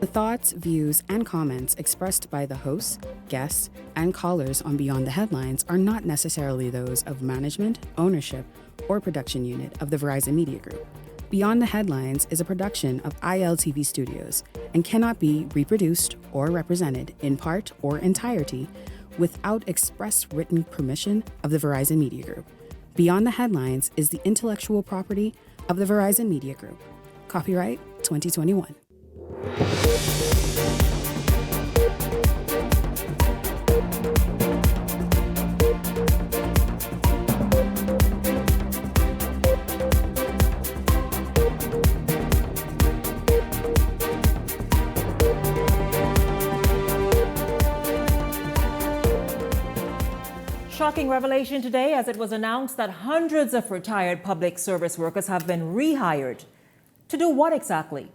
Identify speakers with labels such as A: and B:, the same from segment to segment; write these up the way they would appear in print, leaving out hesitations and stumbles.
A: The thoughts, views, and comments expressed by the hosts, guests, and callers on Beyond the Headlines are not necessarily those of management, ownership, or production unit of the Verizon Media Group. Beyond the Headlines is a production of ILTV Studios and cannot be reproduced or represented in part or entirety without express written permission of the Verizon Media Group. Beyond the Headlines is the intellectual property of the Verizon Media Group. Copyright 2021.
B: Shocking revelation today as it was announced that hundreds of retired public service workers have been rehired. To do what exactly?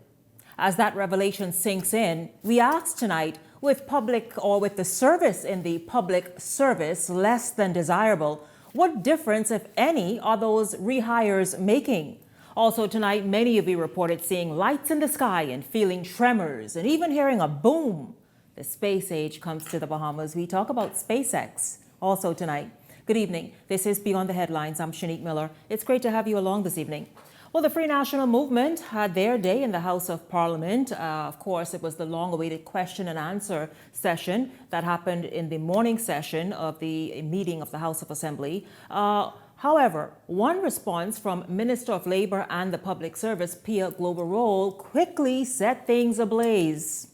B: As that revelation sinks in, we ask tonight, with the service in the public service less than desirable, what difference, if any, are those rehires making? Also tonight, many of you reported seeing lights in the sky and feeling tremors and even hearing a boom. The space age comes to the Bahamas. We talk about SpaceX. Also tonight. Good evening. This is Beyond the Headlines. I'm Shanique Miller. It's great to have you along this evening. Well, the Free National Movement had their day in the House of Parliament. Of course, it was the long-awaited question and answer session that happened in the morning session of the meeting of the House of Assembly. However, one response from Minister of Labour and the Public Service, Pia Glover-Roll, quickly set things ablaze.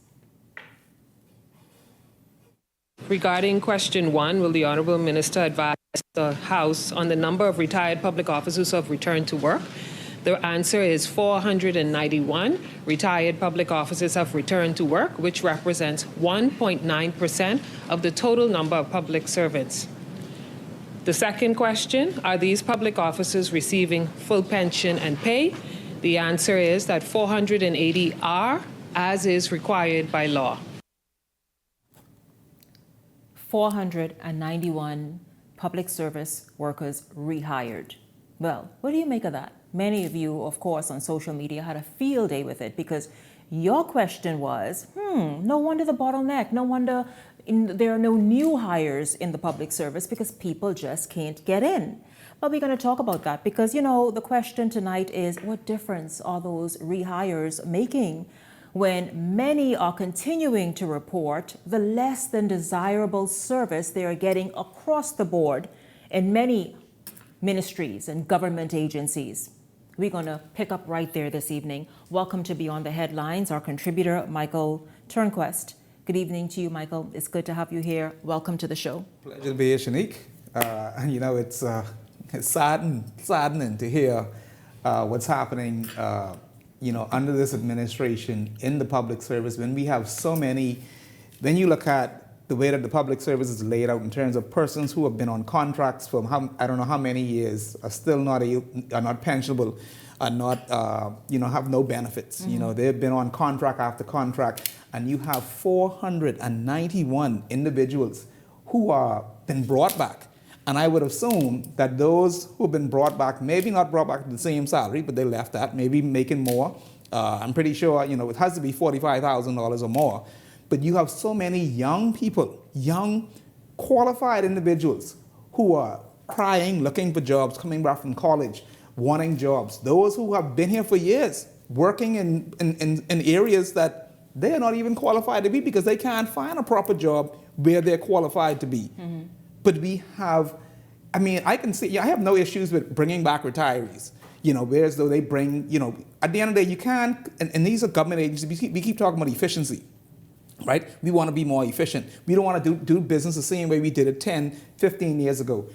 C: Regarding question 1, will the Honourable Minister advise the House on the number of retired public officers who have returned to work? The answer is 491 retired public officers have returned to work, which represents 1.9% of the total number of public servants. The second question, are these public officers receiving full pension and pay? The answer is that 480 are, as is required by law.
B: 491 public service workers rehired. Well, what do you make of that? Many of you, of course, on social media had a field day with it because your question was, no wonder the bottleneck, no wonder there are no new hires in the public service because people just can't get in. But we're going to talk about that because, the question tonight is, what difference are those rehires making when many are continuing to report the less than desirable service they are getting across the board in many ministries and government agencies? We're going to pick up right there this evening. Welcome to Beyond the Headlines, our contributor, Michael Turnquest. Good evening to you, Michael. It's good to have you here. Welcome to the show.
D: Pleasure to be here, Shanique. It's saddening to hear what's happening under this administration in the public service when we have so many. Then you look at the way that the public service is laid out in terms of persons who have been on contracts for I don't know how many years, are still not pensionable, are not have no benefits.
B: Mm-hmm.
D: They've been on contract after contract, and you have 491 individuals who are been brought back. And I would assume that those who have been brought back, maybe not brought back to the same salary, but they left that, maybe making more. I'm pretty sure, it has to be $45,000 or more. But you have so many young people, young, qualified individuals who are crying, looking for jobs, coming back from college, wanting jobs. Those who have been here for years, working in areas that they are not even qualified to be because they can't find a proper job where they're qualified to be.
B: Mm-hmm.
D: But we have, I can see, I have no issues with bringing back retirees. Whereas though they bring, at the end of the day, you can't, and these are government agencies, we keep talking about efficiency, right? We want to be more efficient. We don't want to do business the same way we did it 10, 15 years ago.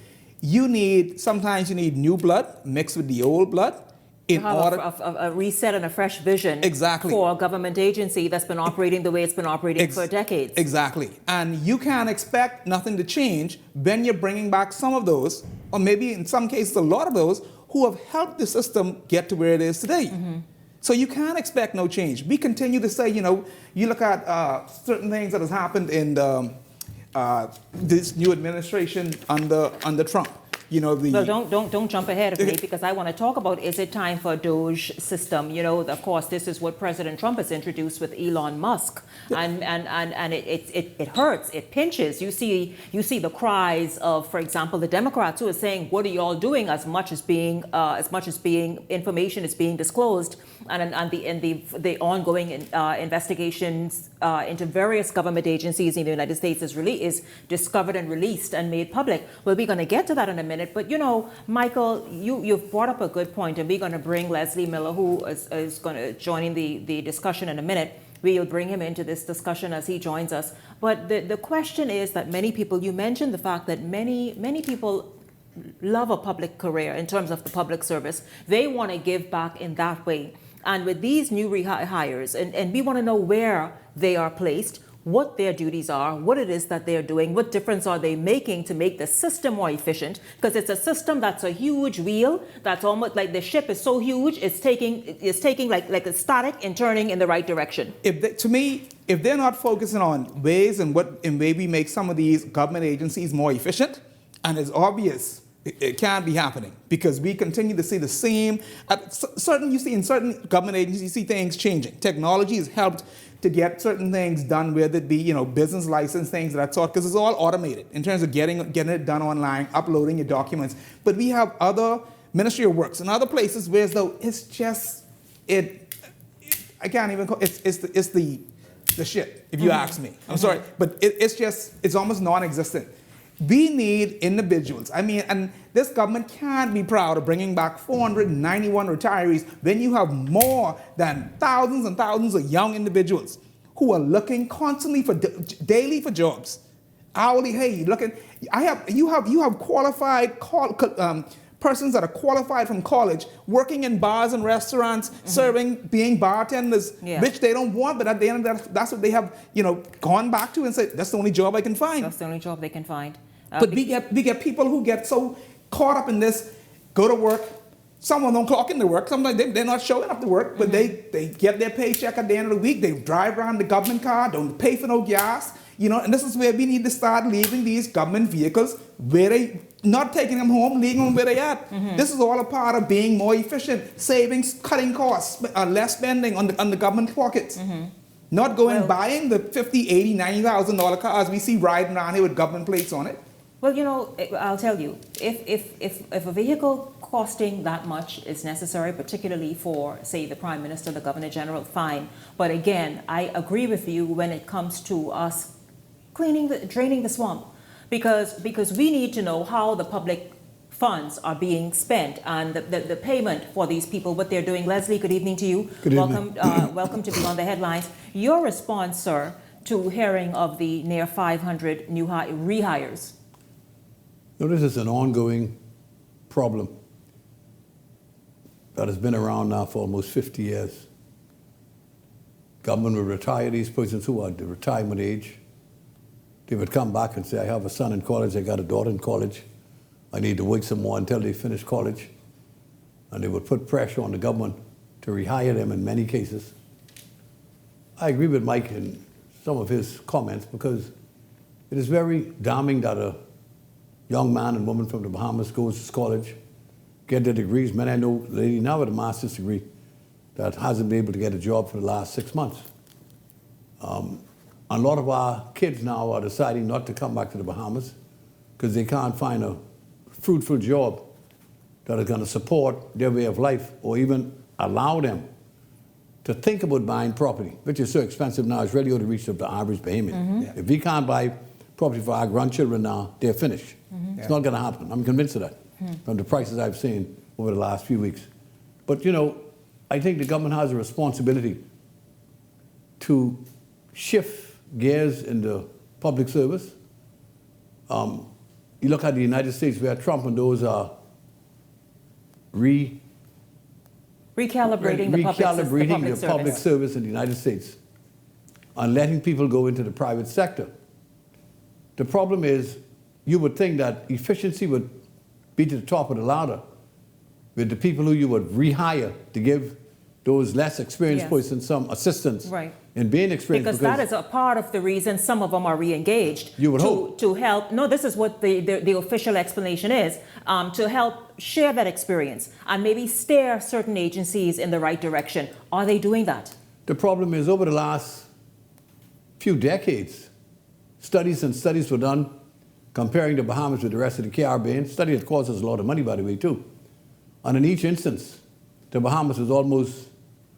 D: Sometimes you need new blood mixed with the old blood. In order
B: a reset and a fresh vision
D: exactly
B: for a government agency that's been operating the way it's been operating for decades.
D: Exactly. And you can't expect nothing to change when you're bringing back some of those, or maybe in some cases a lot of those, who have helped the system get to where it is today.
B: Mm-hmm.
D: So you can't expect no change. We continue to say, you look at certain things that has happened in this new administration under Trump.
B: Well, don't jump ahead of me, because I want to talk about, is it time for a Doge system? Of course, this is what President Trump has introduced with Elon Musk, and it hurts, it pinches. You see the cries of, for example, the Democrats who are saying, "What are you all doing?" As much as being information is being disclosed, and the ongoing investigations into various government agencies in the United States is discovered and released and made public. Well, we're going to get to that in a minute. But, Michael, you've brought up a good point, and we're going to bring Leslie Miller, who is going to join in the discussion in a minute. We'll bring him into this discussion as he joins us. But the question is that many people, you mentioned the fact that many people love a public career in terms of the public service. They want to give back in that way. And with these new rehires, and we want to know where they are placed, what their duties are, what it is that they're doing, what difference are they making to make the system more efficient, because it's a system that's a huge wheel, that's almost like the ship is so huge, it's taking like a static and turning in the right direction.
D: If they're not focusing on ways and maybe make some of these government agencies more efficient, and it's obvious it can't be happening, because we continue to see the same. In certain government agencies, you see things changing. Technology has helped to get certain things done, whether it be business license things of that sort, because it's all automated in terms of getting it done online, uploading your documents. But we have other Ministry of Works and other places where, as though it's just I can't even call it's the shit, if you ask me. I'm sorry, but it's almost non-existent. We need individuals. And this government can't be proud of bringing back 491 retirees when you have more than thousands and thousands of young individuals who are looking constantly daily for jobs. Hourly, hey, looking. You have qualified persons that are qualified from college, working in bars and restaurants, serving, being bartenders, which they don't want, but at the end of that, that's what they have, gone back to and said, that's the only job I can find.
B: That's the only job they can find.
D: But we get people who get so caught up in this, go to work, someone don't clock into work, sometimes they're not showing up to work, but they get their paycheck at the end of the week, they drive around the government car, don't pay for no gas, and this is where we need to start leaving these government vehicles where they, not taking them home, leaving them where they at. This is all a part of being more efficient, savings, cutting costs, less spending on the government pockets. Not going buying the $50,000, $80,000, $90,000 cars we see riding around here with government plates on it.
B: Well, I'll tell you, if a vehicle costing that much is necessary, particularly for, say, the Prime Minister, the Governor General, fine. But again, I agree with you when it comes to us draining the swamp, because we need to know how the public funds are being spent and the payment for these people, what they're doing. Leslie, good evening to you.
E: Good evening.
B: Welcome to Beyond the Headlines. Your response, sir, to hearing of the near 500 new rehires.
E: This is an ongoing problem that has been around now for almost 50 years. Government would retire these persons who are at the retirement age. They would come back and say, I have a son in college, I got a daughter in college. I need to wait some more until they finish college. And they would put pressure on the government to rehire them in many cases. I agree with Mike in some of his comments, because it is very damning that a young man and woman from the Bahamas goes to college, get their degrees. Many I know, a lady now with a master's degree that hasn't been able to get a job for the last 6 months. A lot of our kids now are deciding not to come back to the Bahamas because they can't find a fruitful job that is going to support their way of life or even allow them to think about buying property, which is so expensive now, it's really out of reach of the average Bahamian. If we can't buy property for our grandchildren now, they're finished. It's not going to happen. I'm convinced of that from the prices I've seen over the last few weeks. But, I think the government has a responsibility to shift gears in the public service. You look at the United States where Trump and those are
B: recalibrating the
E: public service in the United States and letting people go into the private sector. The problem is, you would think that efficiency would be to the top of the ladder with the people who you would rehire to give those less experienced
B: Yes.
E: persons some assistance
B: Right.
E: in being experienced.
B: Because that is a part of the reason some of them are re-engaged.
E: You would hope.
B: To help, no, this is what the official explanation is, to help share that experience and maybe steer certain agencies in the right direction. Are they doing that?
E: The problem is over the last few decades, studies were done comparing the Bahamas with the rest of the Caribbean, study that costs us a lot of money, by the way, too. And in each instance, the Bahamas was almost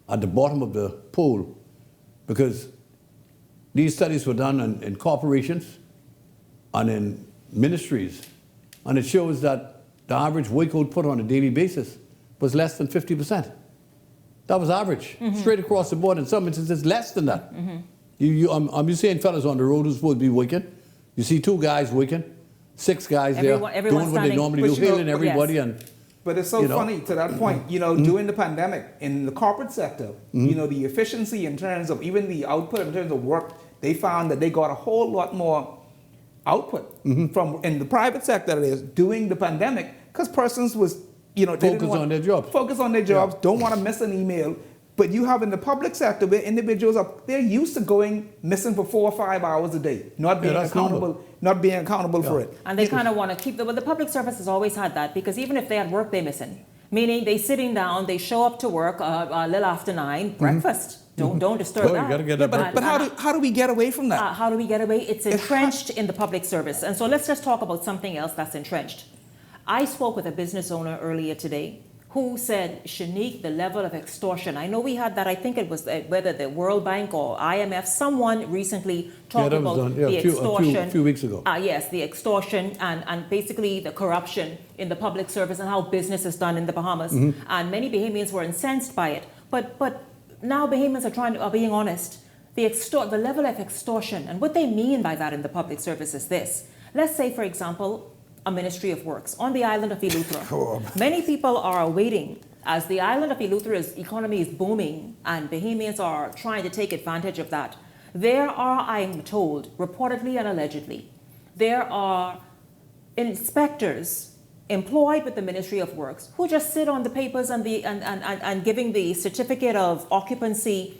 E: at the bottom of the pool because these studies were done in corporations and in ministries, and it shows that the average work output on a daily basis was less than 50%. That was average, straight across the board. In some instances, less than that. I'm seeing fellas on the road who's supposed to be working. You see 2 guys working, 6 guys
B: Everyone
E: there doing what they normally do, hailing everybody.
B: Yes.
E: And
D: But it's so funny to that point, during the pandemic, in the corporate sector, the efficiency in terms of even the output in terms of work, they found that they got a whole lot more output from in the private sector, that is, during the pandemic, because persons was, they didn't
E: focus
D: want-
E: on their jobs.
D: Focus on their jobs, don't want to miss an email. But you have in the public sector where individuals they're used to going missing for 4 or 5 hours a day, not being
E: that's
D: accountable, for it.
B: And they kind of want to keep the public service has always had that, because even if they had work, they're missing. Meaning they sitting down, they show up to work a little after 9, breakfast. Don't disturb
E: Oh, you
B: that.
E: gotta get that
D: But how do we get away from that?
B: How do we get away? It's entrenched in the public service. And so let's just talk about something else that's entrenched. I spoke with a business owner earlier today who said, Shanique, the level of extortion. I know we had that, I think it was whether the World Bank or IMF, someone recently talked
E: that was
B: about
E: done,
B: the extortion.
E: a few weeks ago.
B: Yes, the extortion and basically the corruption in the public service and how business is done in the Bahamas. And many Bahamians were incensed by it. But now Bahamians are being honest. The level of extortion, and what they mean by that in the public service is this. Let's say, for example, a Ministry of Works on the island of Eleuthera. Many people are awaiting, as the island of Eleuthera's economy is booming and Bahamians are trying to take advantage of that. There are, I'm told, reportedly and allegedly, there are inspectors employed with the Ministry of Works who just sit on the papers and giving the certificate of occupancy,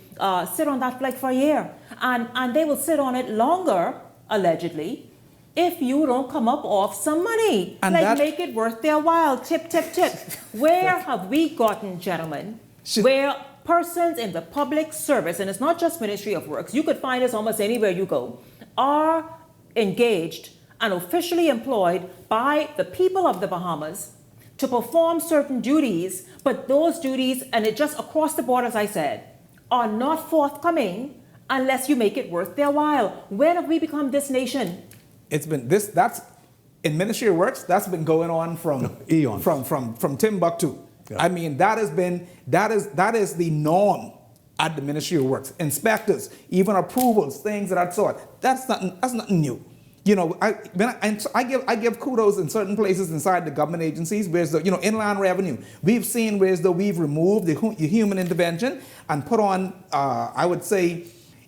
B: sit on that like for a year. And they will sit on it longer, allegedly, if you don't come up off some money,
D: And
B: make it worth their while, tip, tip, tip. Where have we gotten, gentlemen, where persons in the public service, and it's not just Ministry of Works, you could find this almost anywhere you go, are engaged and officially employed by the people of the Bahamas to perform certain duties, but those duties, and it just across the board, as I said, are not forthcoming unless you make it worth their while. When have we become this nation?
D: It's been that's in Ministry of Works, that's been going on from
E: eons.
D: from Timbuktu.
E: Yeah.
D: I mean, that is the norm at the Ministry of Works. Inspectors, even approvals, things of that sort. That's nothing new. I give kudos in certain places inside the government agencies, whereas the inland revenue, we've seen whereas though we've removed the human intervention and put on I would say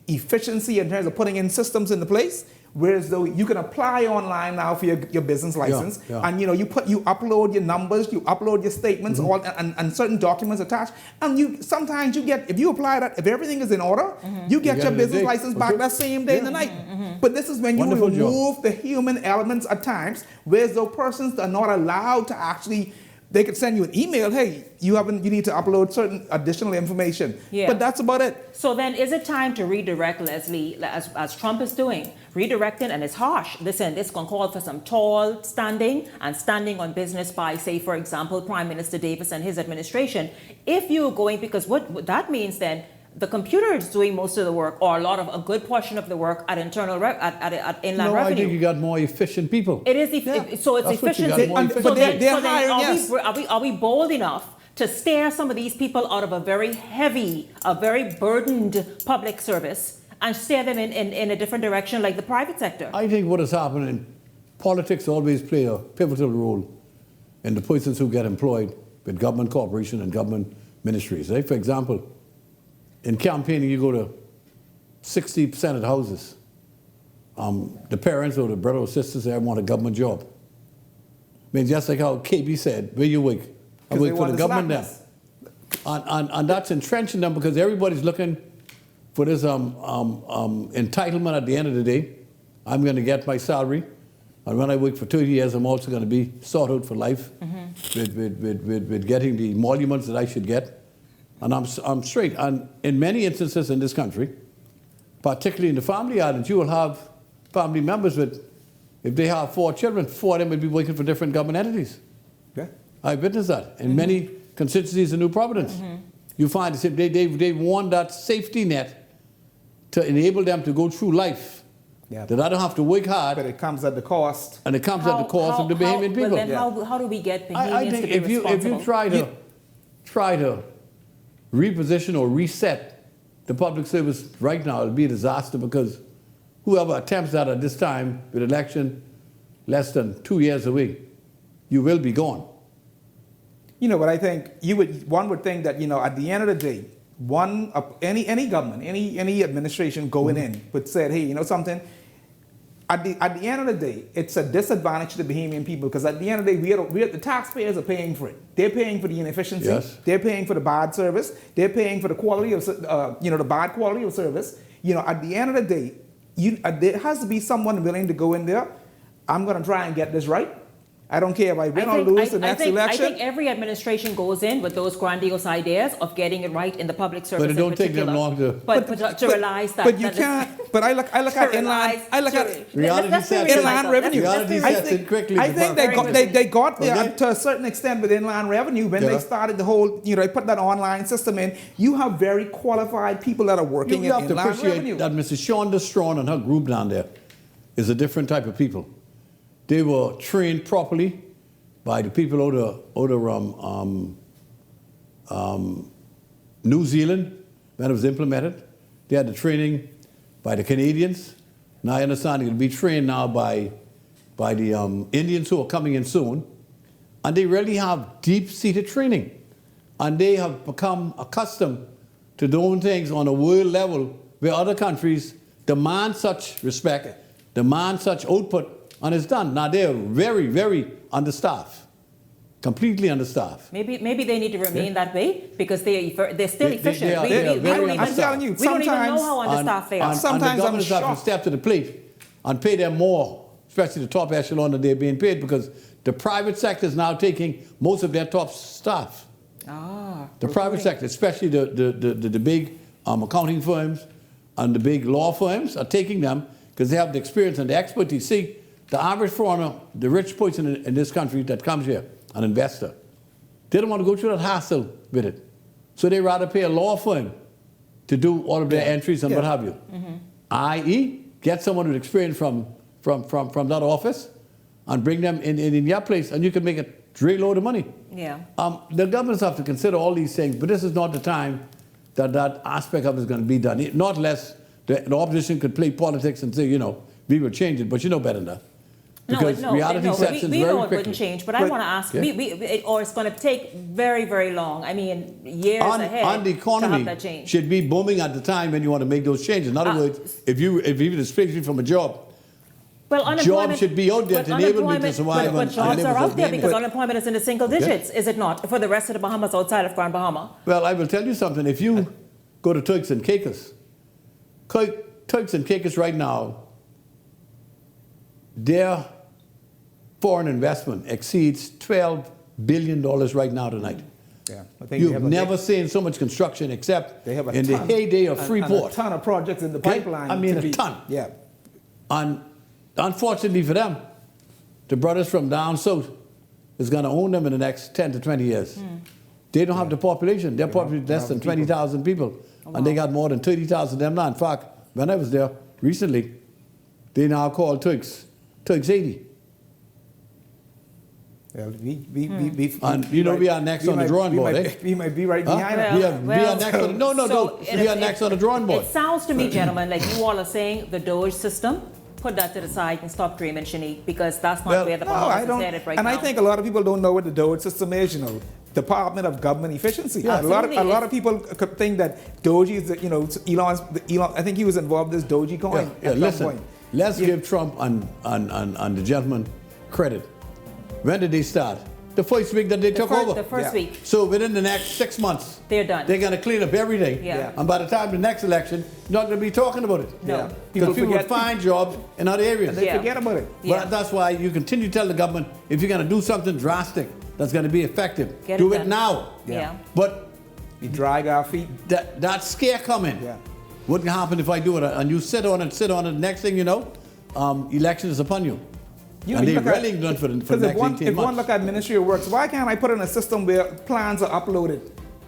D: efficiency in terms of putting in systems into place. Whereas though you can apply online now for your business license, and you upload your numbers, you upload your statements, all and certain documents attached, and sometimes you get, if you apply that, if everything is in order, you get your business license back that same day in the night. But this is when you remove the human elements at times, whereas though persons are not allowed to actually. They could send you an email, hey, you need to upload certain additional information. Yeah. But that's about it.
B: So then is it time to redirect, Leslie, as Trump is doing, redirecting, and it's harsh. Listen, this can call for some tall standing and standing on business by, say, for example, Prime Minister Davis and his administration. If you're going, because what that means then, the computer is doing most of the work, or a good portion of the work at inland revenue.
E: I think you got more efficient people.
B: It is, so it's efficiency.
D: But they're hiring, yes.
B: Are we bold enough to steer some of these people out of a very heavy, a very burdened public service and steer them in a different direction like the private sector?
E: I think what is happening, politics always play a pivotal role in the persons who get employed with government corporation and government ministries. Right? For example, in campaigning, you go to 60% of the houses. The parents or the brother or sisters there want a government job. I mean, just like how KB said, where you work? I work for the government now. And that's entrenching them because everybody's looking for this entitlement at the end of the day. I'm going to get my salary. And when I work for 30 years, I'm also going to be sought out for life with getting the emoluments that I should get. And I'm straight. And in many instances in this country, particularly in the family islands, you will have family members with, if they have 4 children, 4 of them will be working for different government entities.
D: Okay.
E: I've witnessed that in many constituencies in New Providence. You find they want that safety net to enable them to go through life.
D: Yeah.
E: That I don't have to work hard.
D: But it comes at the cost.
E: And it comes at the cost of the Bahamian people.
B: But then how do we get Bahamians
E: I think
B: to be
E: if you
B: responsible?
E: try to reposition or reset the public service right now, it'll be a disaster because whoever attempts that at this time with election less than 2 years away, you will be gone.
D: But I think one would think that, at the end of the day, any government, any administration going in would say, hey, something, at the end of the day, it's a disadvantage to the Bahamian people because at the end of the day, the taxpayers are paying for it. They're paying for the inefficiency.
E: Yes.
D: They're paying for the bad service. They're paying for the quality of, the bad quality of service. At the end of the day, there has to be someone willing to go in there. I'm going to try and get this right. I don't care if I win or lose the next election.
B: I think every administration goes in with those grandiose ideas of getting it right in the public service.
E: But it don't take them long to.
B: But to realize that.
D: But you can't. But I look at inland. I look at inland revenue.
E: Reality sets in quickly.
D: I think they got there to a certain extent with inland revenue when they started the whole. They put that online system in. You have very qualified people that are working in inland revenue. You have to appreciate
E: that Mrs. Shonda Strawn and her group down there is a different type of people. They were trained properly by the people out of New Zealand when it was implemented. They had the training by the Canadians. Now I understand it'll be trained now by the Indians who are coming in soon. And they really have deep-seated training. And they have become accustomed to doing things on a world level where other countries demand such respect, demand such output, and it's done. Now they're very, very understaffed, completely understaffed.
B: Maybe they need to remain that way because they're still efficient.
D: I'm telling you,
B: we don't even know how understaffed they are.
E: Sometimes the governors have to step to the plate and pay them more, especially the top echelon that they're being paid because the private sector is now taking most of their top staff. The private sector, especially the big accounting firms and the big law firms are taking them because they have the experience and the expertise. See, the average foreigner, the rich person in this country that comes here, an investor, they don't want to go through that hassle with it. So they rather pay a law firm to do all of their entries and what have you. I.e., get someone with experience from that office and bring them in your place, and you can make a great load of money.
B: Yeah.
E: The governments have to consider all these things, but this is not the time that aspect of it is going to be done. Not less the opposition could play politics and say, we will change it, but you know better than that. Because reality sets in very quickly.
B: We know it wouldn't change, but I want to ask, or it's going to take very, very long. I mean, years ahead
E: on the economy
B: to have that change.
E: Should be booming at the time when you want to make those changes. In other words, if you displace me from a job, jobs should be out there to enable me to survive.
B: But jobs are out there because unemployment is in the single digits, is it not, for the rest of the Bahamas outside of Grand Bahama?
E: Well, I will tell you something. If you go to Turks and Caicos right now, their foreign investment exceeds $12 billion right now tonight.
D: Yeah, I think
E: you've never seen so much construction except in the heyday of Freeport.
D: And a ton of projects in the pipeline.
E: I mean, a ton.
D: Yeah.
E: And unfortunately for them, the brothers from down south is going to own them in the next 10 to 20 years. They don't have the population. Their population is less than 20,000 people. And they got more than 30,000 of them now. In fact, when I was there recently, they now call Turks 80.
D: Well,
E: and we are next on the drawing board.
D: We might be right behind it.
E: We are next on we are next on the drawing board.
B: It sounds to me, gentlemen, like you all are saying the Doge system, put that to the side and stop dreaming, Shanique, because that's not where the Bahamas is headed right now.
D: And I think a lot of people don't know what the Doge system is, Department of Government Efficiency. A lot of people could think that Doge is, Elon, I think he was involved in this Dogecoin at some point.
E: Let's give Trump and the gentleman credit. When did they start? The first week that they took over.
B: The first
D: Yeah.
B: week.
E: So within the next 6 months,
B: They're done.
E: they're going to clean up everything.
B: Yeah.
E: And by the time the next election, you're not going to be talking about it.
B: No.
D: Yeah.
E: Because people would
D: forget-
E: find jobs in other areas.
D: And they
B: Yeah.
D: forget about it.
B: Yeah.
E: But that's why you continue to tell the government, if you're going to do something drastic that's going to be effective,
B: Get
E: do
B: it
E: it
B: done.
E: now.
B: Yeah.
E: But
D: We drag our feet.
E: that scare coming.
D: Yeah.
E: Wouldn't happen if I do it. And you sit on it, the next thing you know, election is upon you. And they really done for the
D: Because
E: next 18
D: if one
E: months.
D: look at Ministry of Works, why can't I put in a system where plans are uploaded?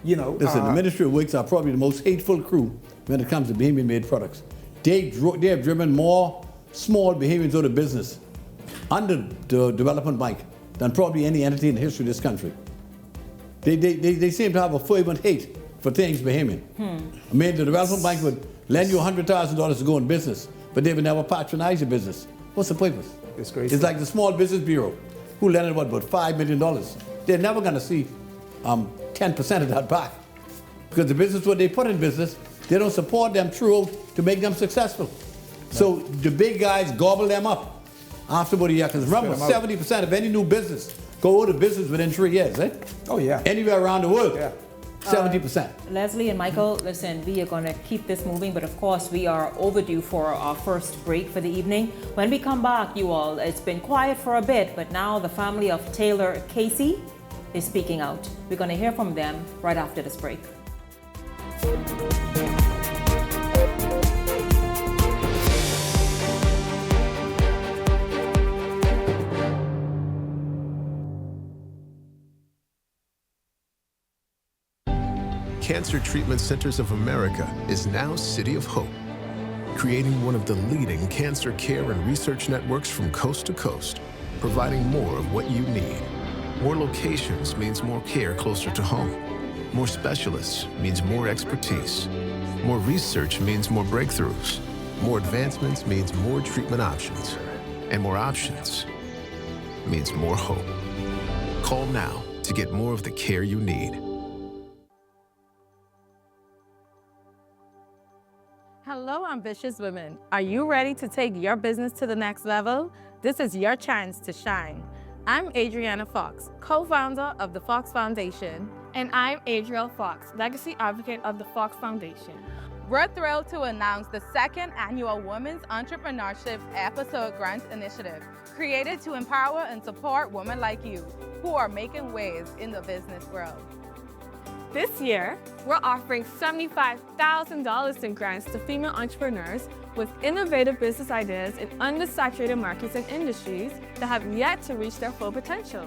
D: You know,
E: Listen, the Ministry of Works are probably the most hateful crew when it comes to Bahamian-made products. They have driven more small Bahamians out of business under the development bank than probably any entity in the history of this country. They seem to have a fervent hate for things Bahamian. I mean, the development bank would lend you $100,000 to go in business, but they would never patronize your business. What's the purpose?
D: It's crazy.
E: It's like the Small Business Bureau, who lended about $5 million. They're never going to see 10% of that back. Because the business, what they put in business, they don't support them throughout to make them successful. So the big guys gobble them up after about a year. Because remember,
D: Spit 'em out.
E: 70% of any new business go out of business within 3 years, eh?
D: Oh, yeah.
E: Anywhere around the world,
D: Yeah.
E: 70%.
B: Leslie and Michael, listen, we are going to keep this moving, but of course we are overdue for our first break for the evening. When we come back, you all, it's been quiet for a bit, but now the family of Taylor Casey is speaking out. We're going to hear from them right after this break.
F: Cancer Treatment Centers of America is now City of Hope, creating one of the leading cancer care and research networks from coast to coast, providing more of what you need. More locations means more care closer to home. More specialists means more expertise. More research means more breakthroughs. More advancements means more treatment options. And more options means more hope. Call now to get more of the care you need.
G: Hello, ambitious women. Are you ready to take your business to the next level? This is your chance to shine. I'm Adriana Fox, co-founder of the Fox Foundation.
H: And I'm Adriel Fox, Legacy Advocate of the Fox Foundation.
I: We're thrilled to announce the second annual Women's Entrepreneurship Episode Grant Initiative, created to empower and support women like you who are making waves in the business world.
H: This year, we're offering $75,000 in grants to female entrepreneurs with innovative business ideas in undersaturated markets and industries that have yet to reach their full potential.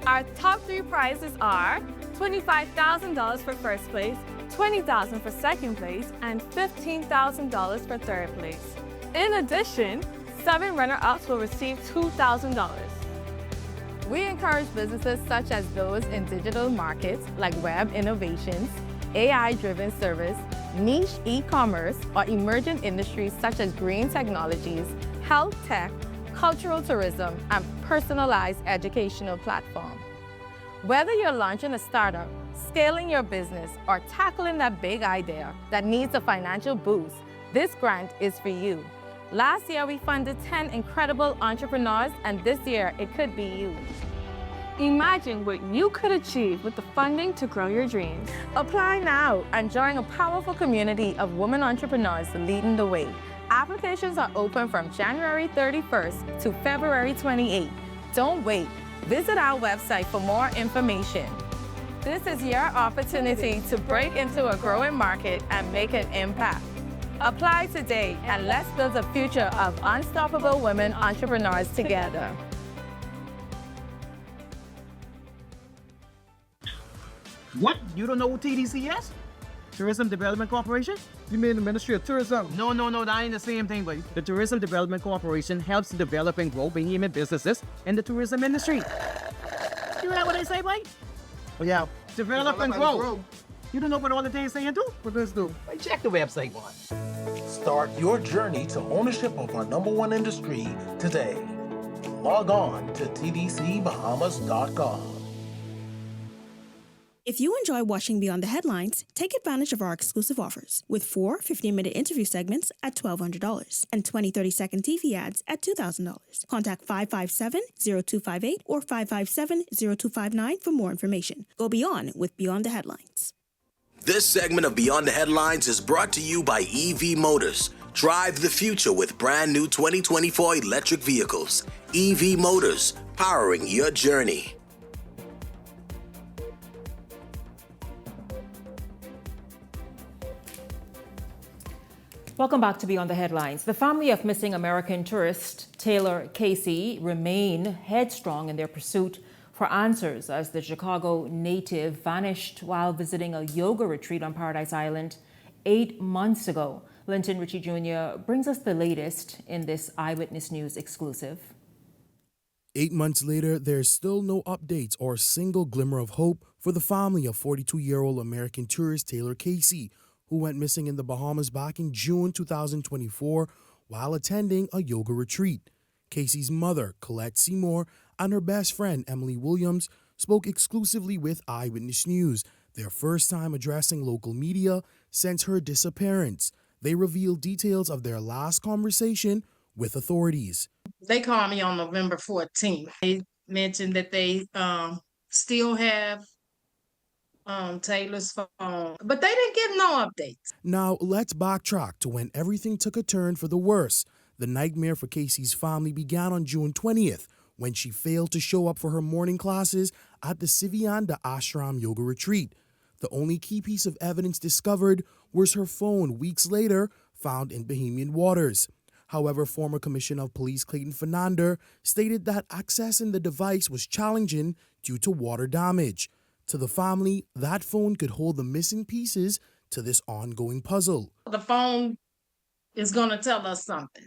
H: Our top 3 prizes are $25,000 for first place, $20,000 for second place, and $15,000 for third place. In addition, 7 runner-ups will receive $2,000.
G: We encourage businesses such as those in digital markets like web innovations, AI-driven service, niche e-commerce, or emerging industries such as green technologies, health tech, cultural tourism, and personalized educational platform. Whether you're launching a startup, scaling your business, or tackling that big idea that needs a financial boost, this grant is for you. Last year, we funded 10 incredible entrepreneurs, and this year, it could be you.
H: Imagine what you could achieve with the funding to grow your dreams.
G: Apply now and join a powerful community of women entrepreneurs leading the way. Applications are open from January 31st to February 28th. Don't wait. Visit our website for more information. This is your opportunity to break into a growing market and make an impact. Apply today and let's build a future of unstoppable women entrepreneurs together.
J: What? You don't know who TDC is? Tourism Development Corporation? You mean the Ministry of Tourism? No, that ain't the same thing, buddy. The Tourism Development Corporation helps develop and grow Bahamian businesses in the tourism industry. You hear what they say, buddy? Oh, yeah. Develop and grow. You don't know what all the things saying do? What does do? Check the website, boy.
K: Start your journey to ownership of our #1 industry today. Log on to tdcbahamas.com.
L: If you enjoy watching Beyond the Headlines, take advantage of our exclusive offers with 4 15-minute interview segments at $1,200 and 20 30-second TV ads at $2,000. Contact 557-0258 or 557-0259 for more information. Go beyond with Beyond the Headlines.
K: This segment of Beyond the Headlines is brought to you by EV Motors. Drive the future with brand new 2024 electric vehicles. EV Motors, powering your journey.
B: Welcome back to Beyond the Headlines. The family of missing American tourist Taylor Casey remain headstrong in their pursuit for answers as the Chicago native vanished while visiting a yoga retreat on Paradise Island 8 months ago. Linton Ritchie Jr. brings us the latest in this Eyewitness News exclusive.
M: 8 months later, there's still no updates or a single glimmer of hope for the family of 42-year-old American tourist Taylor Casey, who went missing in the Bahamas back in June 2024 while attending a yoga retreat. Casey's mother, Colette Seymour, and her best friend, Emily Williams, spoke exclusively with Eyewitness News, their first time addressing local media since her disappearance. They revealed details of their last conversation with authorities.
N: They called me on November 14th. They mentioned that they still have Taylor's phone, but they didn't give no updates.
M: Now, let's backtrack to when everything took a turn for the worse. The nightmare for Casey's family began on June 20th, when she failed to show up for her morning classes at the Sivyanda Ashram Yoga Retreat. The only key piece of evidence discovered was her phone weeks later, found in Bahamian waters. However, former Commissioner of Police Clayton Fernandez stated that accessing the device was challenging due to water damage. To the family, that phone could hold the missing pieces to this ongoing puzzle.
N: The phone is going to tell us something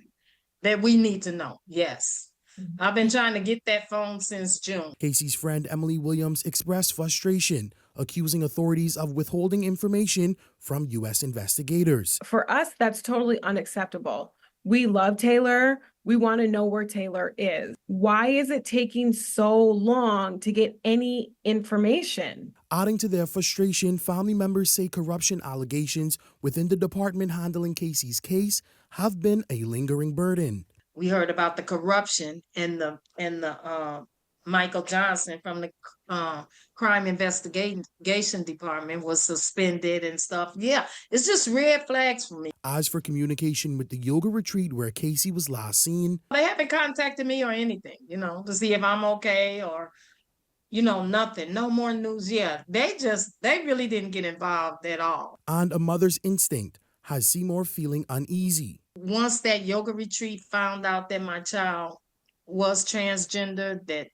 N: that we need to know, yes. I've been trying to get that phone since June.
M: Casey's friend Emily Williams expressed frustration, accusing authorities of withholding information from U.S. investigators.
O: For us, that's totally unacceptable. We love Taylor. We want to know where Taylor is. Why is it taking so long to get any information?
M: Adding to their frustration, family members say corruption allegations within the department handling Casey's case have been a lingering burden.
N: We heard about the corruption in the Michael Johnson from the crime investigation department was suspended and stuff. Yeah, it's just red flags for me.
M: As for communication with the yoga retreat where Casey was last seen,
N: they haven't contacted me or anything, to see if I'm okay or, nothing. No more news. Yeah, they really didn't get involved at all.
M: And a mother's instinct has Seymour feeling uneasy.
N: Once that yoga retreat found out that my child was transgender, that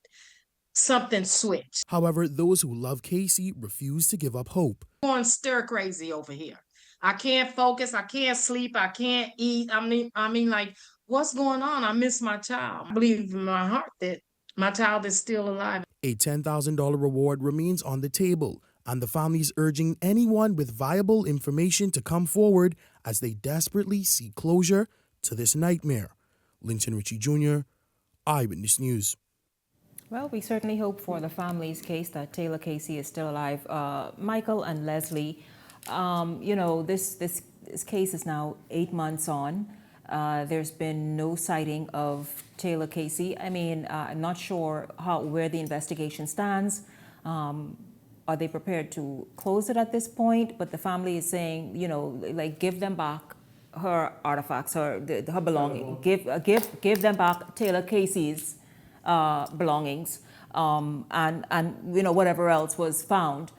N: something switched.
M: However, those who love Casey refuse to give up hope.
N: I'm going stir crazy over here. I can't focus. I can't sleep. I can't eat. I mean, like, what's going on? I miss my child. I believe in my heart that my child is still alive.
M: A $10,000 reward remains on the table, and the family is urging anyone with viable information to come forward as they desperately seek closure to this nightmare. Linton Ritchie Jr., Eyewitness News.
B: Well, we certainly hope for the family's case that Taylor Casey is still alive. Michael and Leslie, this case is now 8 months on. There's been no sighting of Taylor Casey. I mean, I'm not sure where the investigation stands. Are they prepared to close it at this point? But the family is saying, give them back her artifacts, her belongings. Give them back Taylor Casey's belongings, and whatever else was found.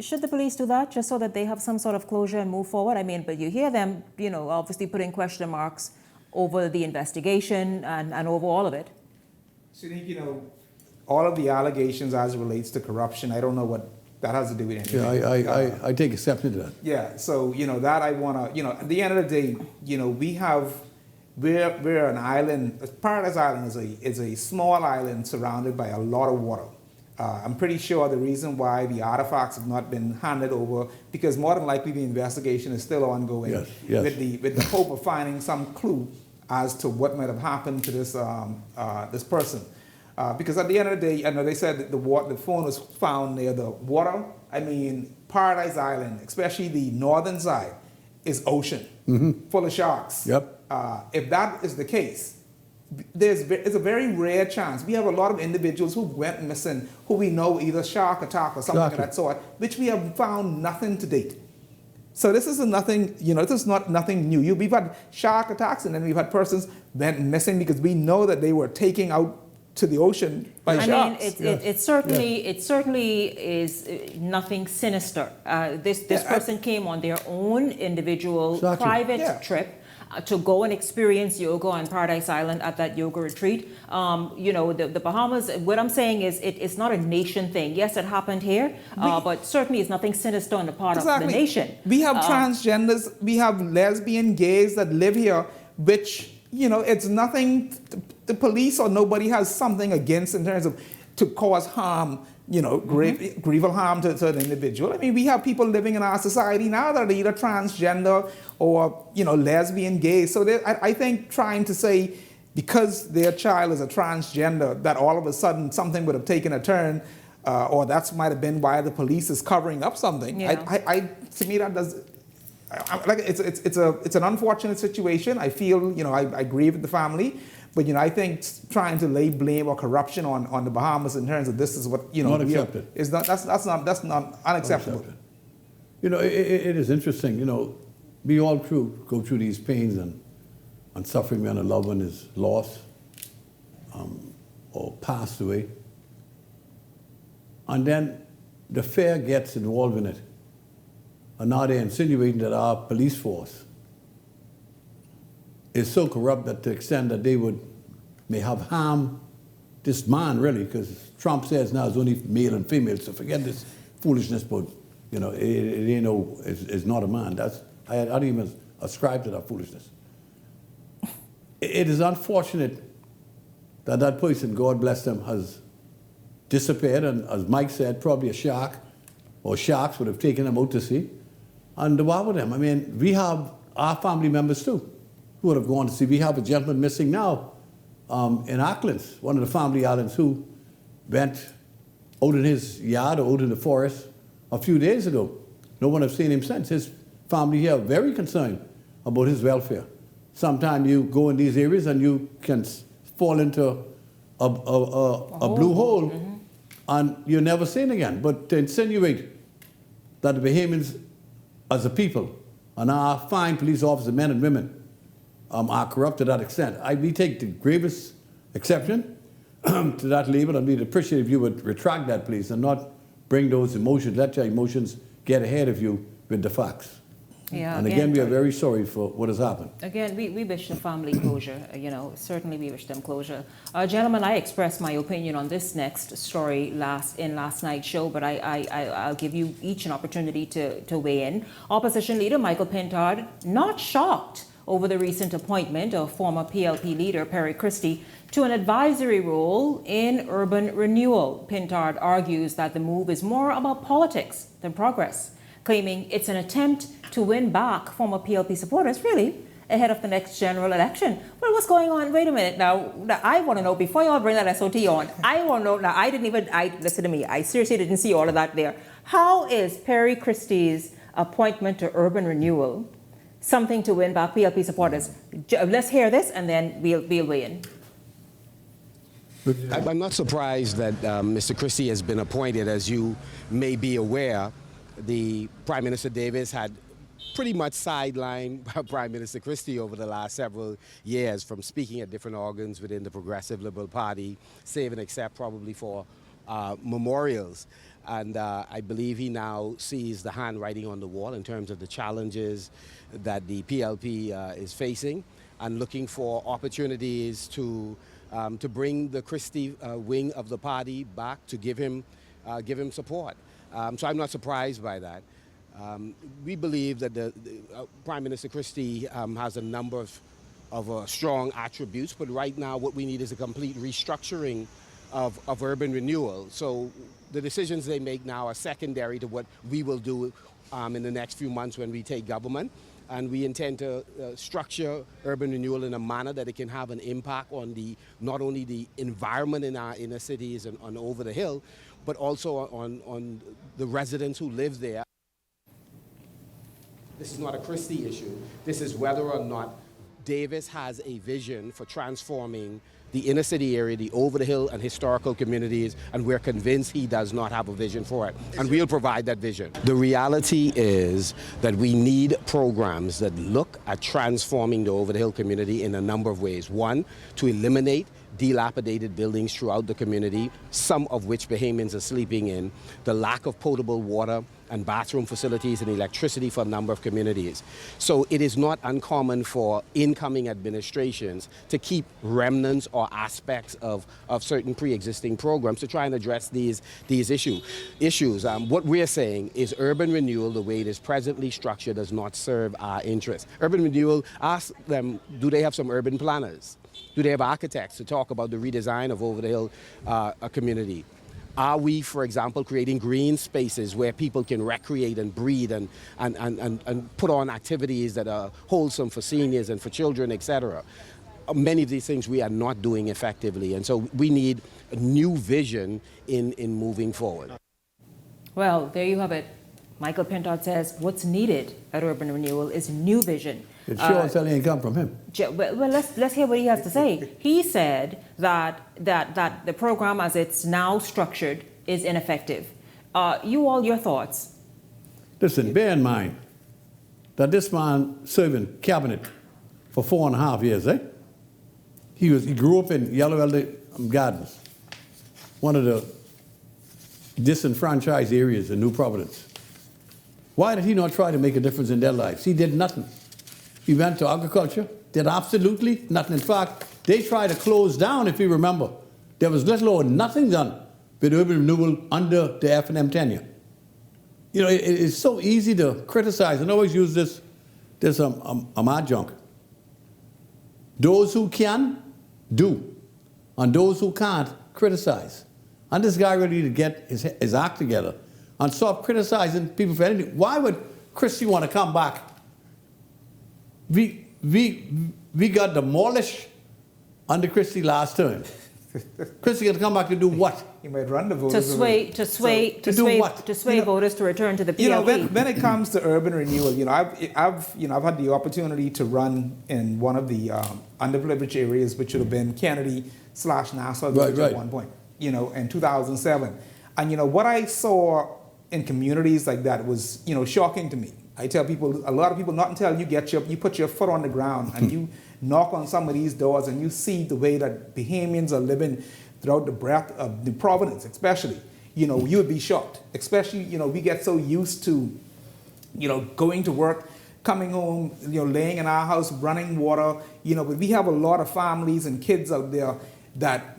B: Should the police do that just so that they have some sort of closure and move forward? I mean, but you hear them, obviously putting question marks over the investigation and over all of it.
D: So, all of the allegations as it relates to corruption, I don't know what that has to do with anything.
E: Yeah, I take exception to that.
D: Yeah, so, that I want to, at the end of the day, we're an island. Paradise Island is a small island surrounded by a lot of water. I'm pretty sure the reason why the artifacts have not been handed over, because more than likely the investigation is still ongoing.
E: Yes.
D: With the hope of finding some clue as to what might have happened to this person. Because at the end of the day, they said that the phone was found near the water I mean, Paradise Island, especially the northern side, is ocean, full of sharks.
E: Yep.
D: If that is the case, it's a very rare chance. We have a lot of individuals who went missing, who we know either shark attack or something of that sort, which we have found nothing to date. So this is nothing, this is not nothing new. We've had shark attacks, and then we've had persons went missing because we know that they were taking out to the ocean by sharks.
B: I mean, it certainly is nothing sinister. This person came on their own individual private trip to go and experience yoga on Paradise Island at that yoga retreat. The Bahamas, what I'm saying is it's not a nation thing. Yes, it happened here, but certainly it's nothing sinister on the part of the nation.
D: We have transgenders, we have lesbian, gays that live here, which, it's nothing, the police or nobody has something against in terms of to cause harm, grievous harm to an individual. I mean, we have people living in our society now that are either transgender or, lesbian, gay. So I think trying to say because their child is a transgender that all of a sudden something would have taken a turn or that might have been why the police is covering up something. To me, that does... It's an unfortunate situation. I feel, I agree with the family. But, I think trying to lay blame or corruption on the Bahamas in terms of this is what,
E: not accepted.
D: Is not, that's not unacceptable.
E: It is interesting, we all go through these pains and suffering when a loved one is lost or passed away. And then the fair gets involved in it. And now they're insinuating that our police force is so corrupt that to the extent that they may have harmed this man, really, because Trump says now it's only male and female, so forget this foolishness, but, it's not a man. I don't even ascribe to that foolishness. It is unfortunate that that person, God bless them, has disappeared, and as Mike said, probably a shark or sharks would have taken them out to sea. And what with them? I mean, we have our family members too who would have gone to sea. We have a gentleman missing now in Auckland, one of the family islands, who went out in his yard or out in the forest a few days ago. No one has seen him since. His family here are very concerned about his welfare. Sometimes you go in these areas and you can fall into a blue hole and you're never seen again. But to insinuate that the Bahamians as a people and our fine police officers, men and women, are corrupt to that extent. We take the gravest exception to that label, and we'd appreciate if you would retract that, please, and not bring those emotions, let your emotions get ahead of you with the facts.
B: Yeah,
E: and again, we are very sorry for what has happened.
B: Again, we wish the family closure, certainly we wish them closure. Gentlemen, I expressed my opinion on this next story in last night's show, but I'll give you each an opportunity to weigh in. Opposition leader Michael Pintard not shocked over the recent appointment of former PLP leader Perry Christie to an advisory role in urban renewal. Pintard argues that the move is more about politics than progress, claiming it's an attempt to win back former PLP supporters, really, ahead of the next general election. Well, what's going on? Wait a minute. Now I want to know, before y'all bring that SOT on, I want to know, now listen to me, I seriously didn't see all of that there. How is Perry Christie's appointment to urban renewal something to win back PLP supporters? Let's hear this and then we'll weigh in.
P: I'm not surprised that Mr. Christie has been appointed. As you may be aware, the Prime Minister Davis had pretty much sidelined Prime Minister Christie over the last several years from speaking at different organs within the Progressive Liberal Party, save and except probably for memorials. And I believe he now sees the handwriting on the wall in terms of the challenges that the PLP is facing and looking for opportunities to bring the Christie wing of the party back, to give him support. So I'm not surprised by that. We believe that the Prime Minister Christie has a number of strong attributes, but right now what we need is a complete restructuring of urban renewal. So the decisions they make now are secondary to what we will do in the next few months when we take government. And we intend to structure urban renewal in a manner that it can have an impact on not only the environment in our inner cities and over the hill, but also on the residents who live there. This is not a Christie issue. This is whether or not Davis has a vision for transforming the inner city area, the over-the-hill and historical communities, and we're convinced he does not have a vision for it. And we'll provide that vision. The reality is that we need programs that look at transforming the over-the-hill community in a number of ways. One, to eliminate dilapidated buildings throughout the community, some of which Bahamians are sleeping in, the lack of potable water and bathroom facilities and electricity for a number of communities. So it is not uncommon for incoming administrations to keep remnants or aspects of certain pre-existing programs to try and address these issues. What we're saying is urban renewal, the way it is presently structured, does not serve our interests. Urban renewal, ask them, do they have some urban planners? Do they have architects to talk about the redesign of over-the-hill community? Are we, for example, creating green spaces where people can recreate and breathe and put on activities that are wholesome for seniors and for children, etc.? Many of these things we are not doing effectively, and so we need a new vision in moving forward.
B: Well, there you have it. Michael Pintard says what's needed at urban renewal is new vision.
E: It sure as hell ain't come from him.
B: Well, let's hear what he has to say. He said that the program as it's now structured is ineffective. Your thoughts?
E: Listen, bear in mind that this man served in cabinet for 4.5 years, eh? He grew up in Yellow Elder Gardens, one of the disenfranchised areas in New Providence. Why did he not try to make a difference in their lives? He did nothing. He went to agriculture, did absolutely nothing. In fact, they tried to close down, if you remember. There was little or nothing done with urban renewal under the F&M tenure. You know, it's so easy to criticize, and I always use this adjunct. Those who can, do. And those who can't, criticize. And this guy really need to get his act together and stop criticizing people for anything. Why would Christie want to come back? We got demolished under Christie last term. Christie got to come back to do what?
D: He might run the voters
B: to sway voters to return to the PLP.
D: You know, when it comes to urban renewal, I've had the opportunity to run in one of the underprivileged areas, which would have been Kennedy/Nassau Village at one point. In 2007, and what I saw in communities like that was shocking to me. I tell people, a lot of people, not until you put your foot on the ground and you knock on some of these doors and you see the way that Bahamians are living throughout the breadth of New Providence, especially, you would be shocked. Especially, we get so used to, going to work, coming home, laying in our house, running water, but we have a lot of families and kids out there that,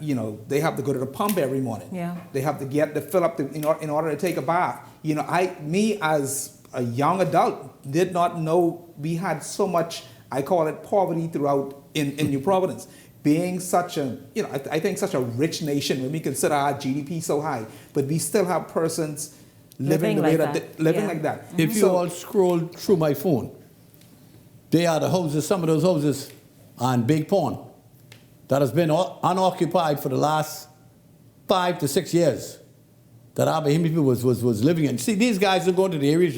D: they have to go to the pump every morning.
B: Yeah. They
D: have to fill up in order to take a bath. Me as a young adult did not know we had so much, I call it poverty throughout in New Providence. Being such a, I think such a rich nation when we consider our GDP so high, but we still have persons living the way living like that.
E: Mm-hmm. If you all scroll through my phone, they are the houses, some of those houses on Big Pond that has been unoccupied for the last 5 to 6 years that our Bahamian people was living in. See, these guys are going to the areas,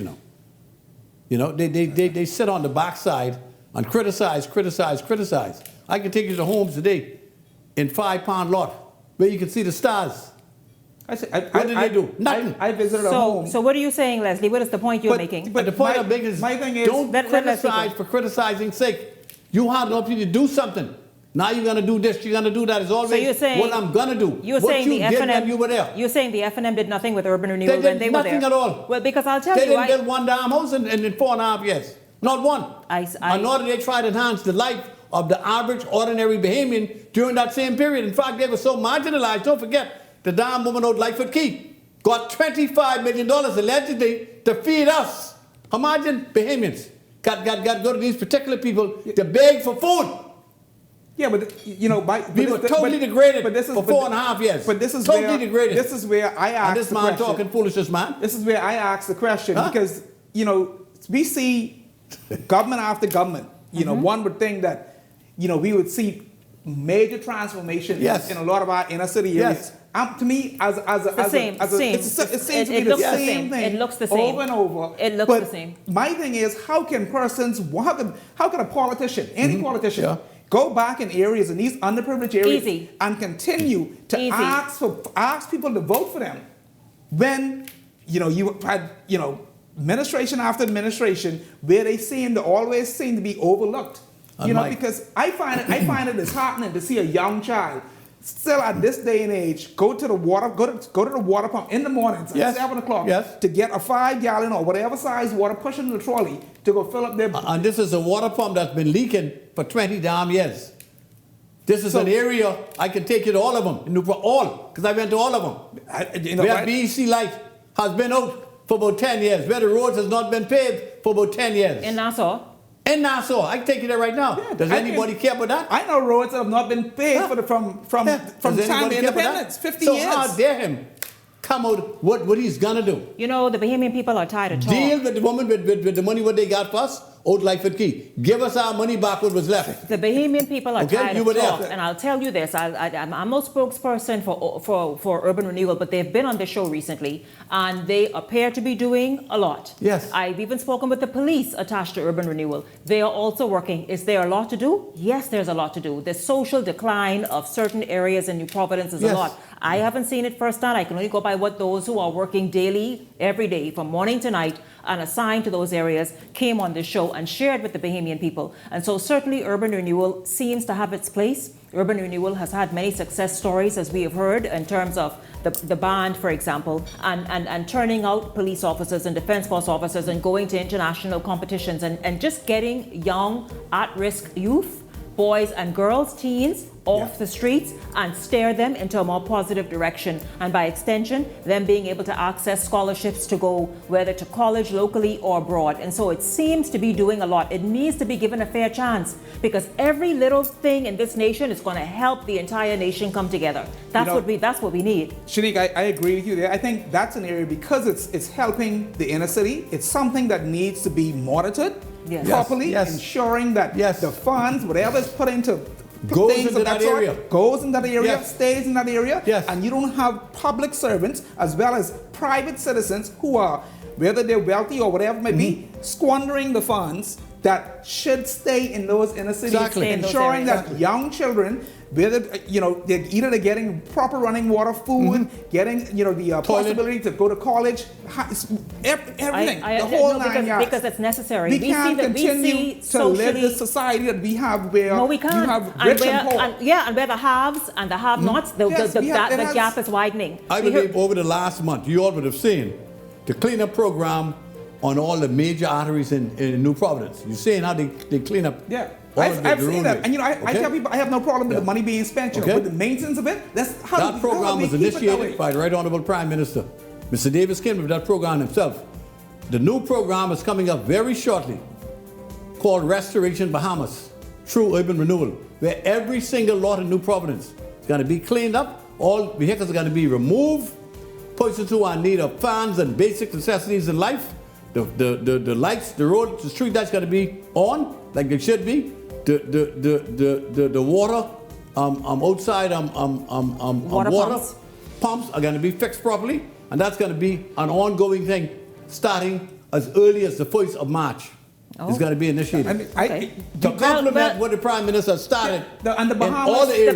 E: they sit on the backside and criticize. I can take you to homes today in 5 Pound lot where you can see the stars. What did they do? Nothing.
D: I visited a home.
B: So what are you saying, Leslie? What is the point you're making?
E: But the point I'm making is,
D: my thing is,
E: don't criticize for criticizing's sake. You had an opportunity to do something. Now you're going to do this, you're going to do that. It's always what I'm going to do.
B: You're saying the F&M,
E: you were there.
B: You're saying the F&M did nothing with urban renewal when they were there?
E: Nothing at all.
B: Well, because I'll tell you,
E: they didn't build one damn house in 4.5 years. Not one. And nor did they try to enhance the life of the average, ordinary Bahamian during that same period. In fact, they were so marginalized. Don't forget, the damn woman out Lightfoot Key got $25 million allegedly to feed us. Imagine Bahamians got to go to these particular people to beg for food.
D: Yeah, but
E: we were totally degraded for 4.5 years.
D: But this is
E: totally degraded.
D: This is where I ask
E: this man talking foolishness, man.
D: This is where I ask the question because we see government after government. One would think that we would see major transformations in a lot of our inner city areas, To me, as a
B: same.
D: it seems to be the same thing.
B: It looks the same
D: over and over.
B: It looks
D: but
B: the same.
D: My thing is, how can a politician, any politician, go back in areas, in these underprivileged areas, and continue to ask people to vote for them when you had administration after administration where they always seem to be overlooked. Because I find it disheartening to see a young child still at this day and age go to the water pump in the mornings at 7 o'clock to get a 5-gallon or whatever size water, push it in the trolley to go fill up their.
E: And this is a water pump that's been leaking for 20 damn years. This is an area I can take you to all of them, because I went to all of them. Where BEC Light has been out for about 10 years, where the roads has not been paved for about 10 years.
B: In Nassau?
E: In Nassau. I can take you there right now. Yeah, does anybody care about that?
D: I know roads that have not been paved from the time of independence, 50 years.
E: So how dare him come out what he's going to do?
B: The Bahamian people are tired of talk.
E: Deal with the woman with the money what they got for us. Out life at key. Give us our money back what was left.
B: The Bahamian people are tired of talk. And I'll tell you this, I'm no spokesperson for Urban Renewal, but they've been on the show recently, and they appear to be doing a lot.
E: Yes.
B: I've even spoken with the police attached to Urban Renewal. They are also working. Is there a lot to do? Yes, there's a lot to do. The social decline of certain areas in New Providence is a lot. I haven't seen it firsthand. I can only go by what those who are working daily, every day, from morning to night, and assigned to those areas came on this show and shared with the Bahamian people. And so certainly Urban Renewal seems to have its place. Urban Renewal has had many success stories, as we have heard, in terms of the band, for example, and turning out police officers and defense force officers and going to international competitions and just getting young, at-risk youth, boys and girls, teens, off the streets and steer them into a more positive direction. And by extension, them being able to access scholarships to go whether to college locally or abroad. And so it seems to be doing a lot. It needs to be given a fair chance because every little thing in this nation is going to help the entire nation come together. That's what we need.
D: Shanique, I agree with you there. I think that's an area because it's helping the inner city. It's something that needs to be monitored properly, ensuring that the funds, whatever is put into
E: goes into that area,
D: stays in that area, and you don't have public servants as well as private citizens who are, whether they're wealthy or whatever it may be, squandering the funds that should stay in those inner cities, ensuring that young children, whether they're getting proper running water, food, getting the possibility to go to college, everything, the whole 9 yards.
B: Because it's necessary.
D: We can't continue to live the society that we have where you have rich and poor.
B: And where the haves and the have-nots, the gap is widening.
E: I believe over the last month, you all would have seen the cleanup program on all the major arteries in New Providence. You're seeing how they clean up.
D: I've seen that, and I tell people I have no problem with the money being spent, but the maintenance of it.
E: That program was initiated by the Right Honorable Prime Minister, Mr. Davis came with that program himself. The new program is coming up very shortly, called Restoration Bahamas through Urban Renewal, where every single lot in New Providence is going to be cleaned up. All vehicles are going to be removed. Persons who are in need of fans and basic necessities in life, the lights, the road, the street lights got to be on like they should be. The water outside water pumps are going to be fixed properly, and that's going to be an ongoing thing starting as early as the 1st of March. It's going to be initiated. To complement what the Prime Minister started
D: and the Bahamas,
E: in all the areas.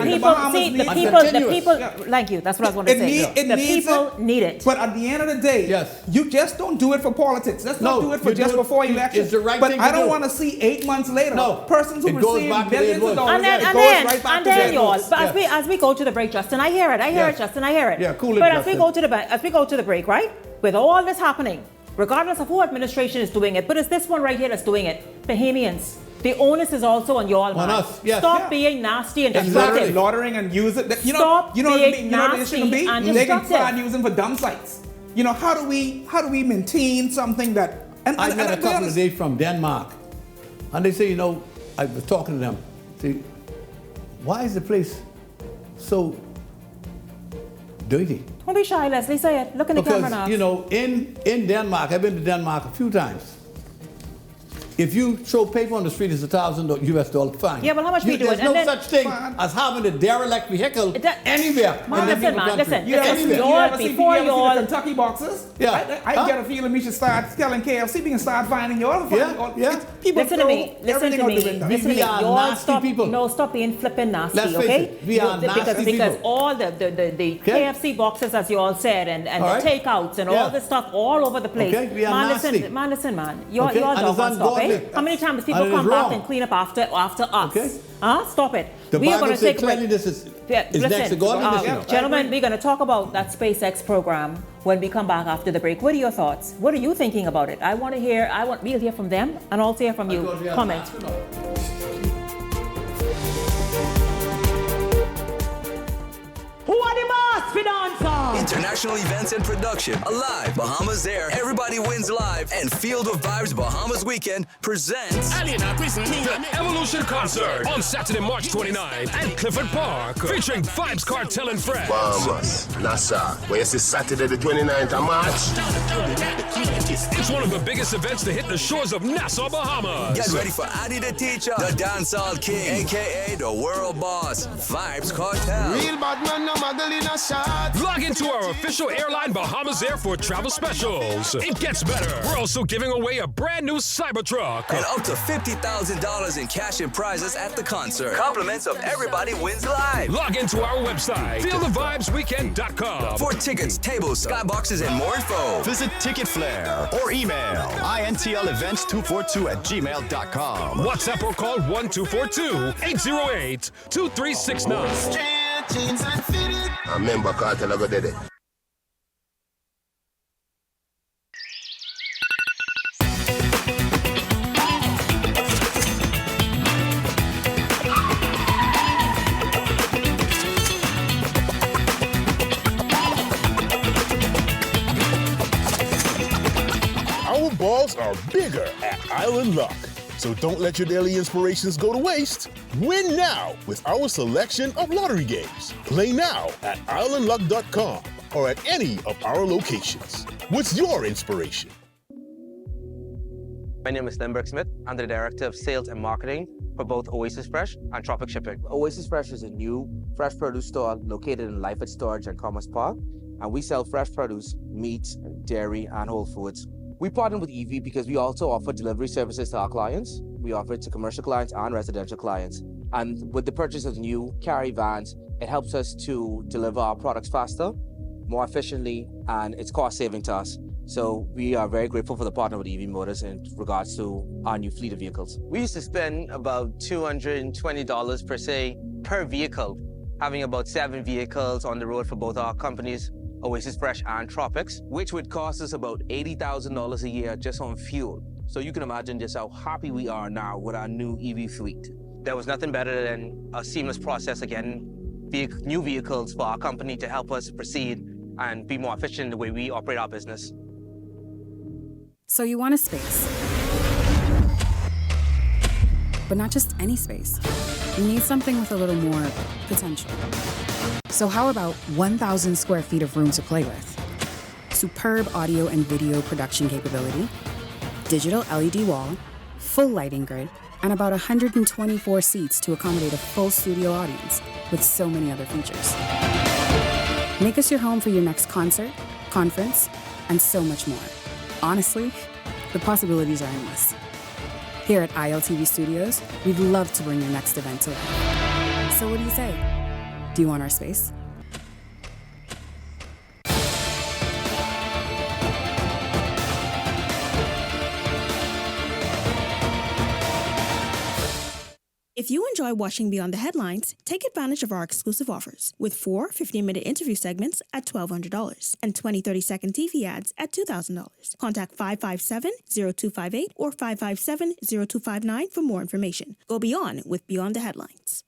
B: The people, thank you, that's what I was going to say. The people need it.
D: But at the end of the day, you just don't do it for politics. Let's not do it for just before elections.
E: It's the right
D: but
E: thing
D: I
E: to
D: don't
E: do.
D: want to see 8 months later persons who receive millions of dollars.
B: And then y'all, but as we go to the break, Justin, I hear it, Justin, I hear it.
E: Yeah, cool it,
B: but
E: Justin.
B: as we go to the break, right? With all this happening, regardless of who administration is doing it, but it's this one right here that's doing it. Bahamians. The onus is also on you all, man.
E: On us, yes.
B: Stop being nasty and destructive.
D: Laundering and use it.
B: Stop being nasty and destructive.
D: They can start using for dump sites. How do we maintain something that?
E: I met a couple of days from Denmark, and they say, I was talking to them. See, why is the place so dirty?
B: Don't be shy, Leslie. Say it. Look in the camera now.
E: In Denmark, I've been to Denmark a few times. If you throw paper on the street, it's $1,000 US fine.
B: Yeah, well, how much we do it?
E: There's no such thing as having a derelict vehicle anywhere.
B: Listen,
D: before you all Kentucky boxes.
E: Yeah.
D: I get a feeling we should start telling KFC we can start finding your other people.
B: Listen to me.
E: We are nasty people.
B: No, stop being flipping nasty,
E: Let's face
B: okay?
E: it, we are nasty people.
B: Because all the KFC boxes, as you all said, and the takeouts and all this stuff all over the place.
E: Okay, we are nasty.
B: Man. You're dog on stop, eh? How many times people come back and clean up after us?
E: Okay.
B: Stop it.
E: The
B: we are
E: Bible
B: going to
E: says
B: take
E: cleanliness is next to godliness.
B: Gentlemen, we're going to talk about that SpaceX program when we come back after the break. What are your thoughts? What are you thinking about it? We'll hear from them and also hear from you. Comment.
Q: Who are the boss for dancer?
R: International events and production. Alive, Bahamas Air, Everybody Wins Live, and Field of Vibes Bahamas Weekend presents
S: the Evolution Concert on Saturday, March 29th at Clifford Park, featuring Vibes Cartel and Friends.
T: Bahamas, Nassau, where you see Saturday the 29th of March.
S: It's one of the biggest events to hit the shores of Nassau, Bahamas.
R: Get ready for Addy the Teacher, the Dancehall King, a.k.a. the World Boss, Vibes Cartel.
T: Real bad man, no muggle in a shot.
S: Log into our official airline Bahamas Air for travel specials. It gets better. We're also giving away a brand new Cybertruck.
R: And up to $50,000 in cash and prizes at the concert. Compliments of Everybody Wins Live.
S: Log into our website, feelthevibesweekend.com.
R: For tickets, tables, skyboxes, and more info.
U: Visit Ticket Flare or email intlevents242@gmail.com.
S: WhatsApp or call 1242-808-2369.
T: I remember Cartel ever did it.
V: Our balls are bigger at Island Luck. So don't let your daily inspirations go to waste. Win now with our selection of lottery games. Play now at islandluck.com or at any of our locations. What's your inspiration?
W: My name is Limburg Smith. I'm the Director of Sales and Marketing for both Oasis Fresh and Tropic Shipping. Oasis Fresh is a new fresh produce store located in Lyford Storage and Commerce Park, and we sell fresh produce, meats, dairy, and whole foods. We partner with EV because we also offer delivery services to our clients. We offer it to commercial clients and residential clients. And with the purchase of new carry vans, it helps us to deliver our products faster, more efficiently, and it's cost saving to us. So we are very grateful for the partner with EV Motors in regards to our new fleet of vehicles. We used to spend about $220 per vehicle, having about 7 vehicles on the road for both our companies, Oasis Fresh and Tropics, which would cost us about $80,000 a year just on fuel. So you can imagine just how happy we are now with our new EV fleet. There was nothing better than a seamless process again, new vehicles for our company to help us proceed and be more efficient in the way we operate our business.
A: So you want a space. But not just any space. You need something with a little more potential. So how about 1,000 square feet of room to play with? Superb audio and video production capability, digital LED wall, full lighting grid, and about 124 seats to accommodate a full studio audience with so many other features. Make us your home for your next concert, conference, and so much more. Honestly, the possibilities are endless. Here at ILTV Studios, we'd love to bring your next event to life. So what do you say? Do you want our space?
L: If you enjoy watching Beyond the Headlines, take advantage of our exclusive offers with 4 15-minute interview segments at $1,200 and 20 30-second TV ads at $2,000. Contact 557-0258 or 557-0259 for more information. Go beyond with Beyond the Headlines.